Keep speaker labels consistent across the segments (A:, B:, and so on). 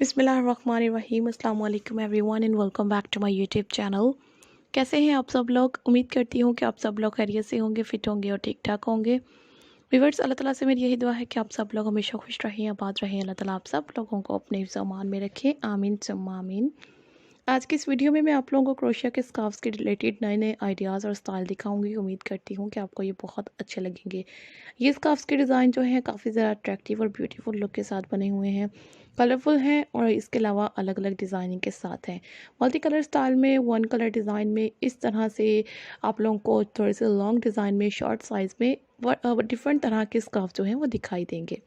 A: बिस्मिल्लाहिर्रहमानिर्रहीम अस्सलाम वालेकुम everyone and welcome back to my YouTube channel. कैसे हैं आप सब लोग? उम्मीद करती हूँ कि आप सब लोग खैरियत से होंगे, फिट होंगे और ठीक ठाक होंगे। व्यूअर्स, अल्लाह ताला से मेरी यही दुआ है कि आप सब लोग हमेशा खुश रहें, आबाद रहें। अल्लाह ताला आप सब लोगों को अपने ज़मान में रखें, आमीन सुम्मा आमीन। आज की इस वीडियो में मैं आप लोगों को क्रोशिया के स्कार्फ्स के रिलेटेड नए नए आइडियाज़ और स्टाइल दिखाऊंगी। उम्मीद करती हूँ कि आपको ये बहुत अच्छे लगेंगे। ये स्कार्फ्स के डिज़ाइन जो हैं काफ़ी ज़्यादा अट्रैक्टिव और ब्यूटीफुल लुक के साथ बने हुए हैं, कलरफुल हैं और इसके अलावा अलग अलग डिज़ाइनिंग के साथ हैं। मल्टी कलर स्टाइल में, वन कलर डिज़ाइन में, इस तरह से आप लोगों को थोड़े से लॉन्ग डिज़ाइन में, शॉर्ट साइज़ में डिफरेंट तरह के स्कार्फ जो हैं वो दिखाई देंगे।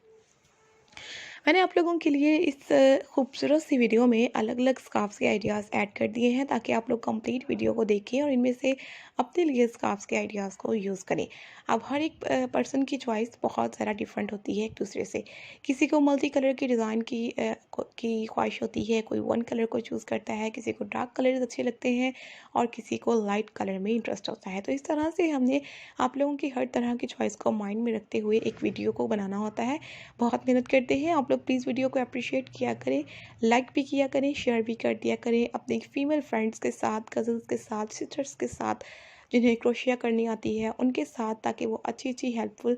A: मैंने आप लोगों के लिए इस खूबसूरत सी वीडियो में अलग अलग स्कार्फ्स के आइडियाज़ ऐड कर दिए हैं ताकि आप लोग कंप्लीट वीडियो को देखें और इनमें से अपने लिए स्कार्फ्स के आइडियाज़ को यूज़ करें। अब हर एक पर्सन की चॉइस बहुत ज़्यादा डिफरेंट होती है एक दूसरे से। किसी को मल्टी कलर की डिज़ाइन की ख्वाहिश होती है, कोई वन कलर को चूज़ करता है, किसी को डार्क कलर अच्छे लगते हैं और किसी को लाइट कलर में इंटरेस्ट होता है। तो इस तरह से हमने आप लोगों की हर तरह की चॉइस को माइंड में रखते हुए एक वीडियो को बनाना होता है। बहुत मेहनत करते हैं आप लोग। प्लीज़ वीडियो को अप्रिशिएट किया करें, लाइक भी किया करें, शेयर भी कर दिया करें अपने फीमेल फ्रेंड्स के साथ, कज़न्स के साथ, सिस्टर्स के साथ जिन्हें क्रोशिया करनी आती है उनके साथ, ताकि वो अच्छी अच्छी हेल्पफुल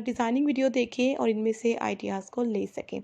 A: डिज़ाइनिंग वीडियो देखें और इनमें से आइडियाज़ को ले सकें।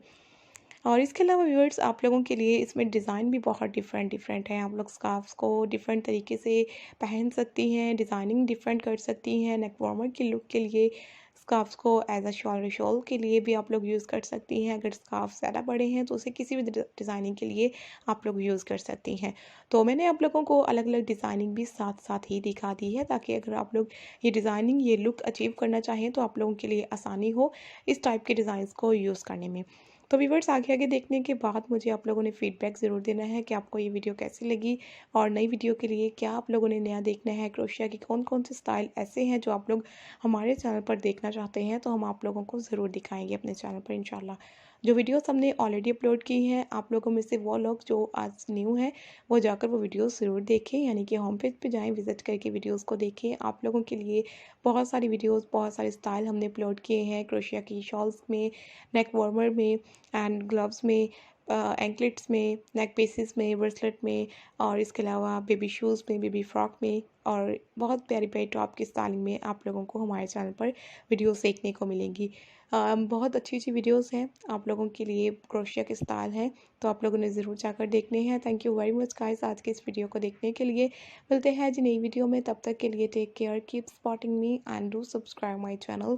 A: और इसके अलावा व्यूअर्स, आप लोगों के लिए इसमें डिज़ाइन भी बहुत डिफरेंट डिफरेंट है। आप लोग स्कार्फ्स को डिफरेंट तरीके से पहन सकती हैं, डिज़ाइनिंग डिफरेंट कर सकती हैं। नेक वार्मर की लुक के लिए स्कार्फ्स को एज अ शॉल के लिए भी आप लोग यूज़ कर सकती हैं। अगर स्कार्फ ज़्यादा बड़े हैं तो उसे किसी भी डिज़ाइनिंग के लिए आप लोग यूज़ कर सकती हैं। तो मैंने आप लोगों को अलग अलग डिज़ाइनिंग भी साथ साथ ही दिखा दी है, ताकि अगर आप लोग ये डिज़ाइनिंग, ये लुक अचीव करना चाहें तो आप लोगों के लिए आसानी हो इस टाइप के डिज़ाइंस को यूज़ करने में। तो व्यूअर्स, आगे आगे देखने के बाद मुझे आप लोगों ने फीडबैक ज़रूर देना है कि आपको ये वीडियो कैसी लगी और नई वीडियो के लिए क्या आप लोगों ने नया देखना है। क्रोशिया की कौन कौन से स्टाइल ऐसे हैं जो आप लोग हमारे चैनल पर देखना चाहते हैं, तो हम आप लोगों को ज़रूर दिखाएंगे अपने चैनल पर इंशाल्लाह। जो वीडियोस हमने ऑलरेडी अपलोड की हैं, आप लोगों में से वो लोग जो आज न्यू हैं वो जाकर वो वीडियोस ज़रूर देखें, यानी कि होम पेज पे जाएं, विजिट करके वीडियोस को देखें। आप लोगों के लिए बहुत सारी वीडियोस, बहुत सारे स्टाइल हमने अपलोड किए हैं क्रोशिया की शॉल्स में, नेक वार्मर में एंड ग्लव्स में, एंकलेट्स में, नेक पीसेस में, ब्रेसलेट में और इसके अलावा बेबी शूज़ में, बेबी फ्रॉक में और बहुत प्यारी प्यारी टॉप की स्टाइलिंग में आप लोगों को हमारे चैनल पर वीडियोस देखने को मिलेंगी। बहुत अच्छी अच्छी वीडियोस हैं आप लोगों के लिए, क्रोशिया के स्टाइल हैं, तो आप लोगों ने ज़रूर जाकर देखने हैं। Thank you very much guys आज के इस वीडियो को देखने के लिए। मिलते हैं जी नई वीडियो में, तब तक के लिए take care, keep supporting me and do subscribe my channel.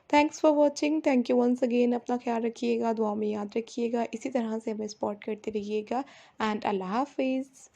A: Thanks for watching, thank you once again. अपना ख्याल रखिएगा, दुआ में याद रखिएगा, इसी तरह से हमें सपोर्ट करते रहिएगा एंड अल्लाह हाफिज़।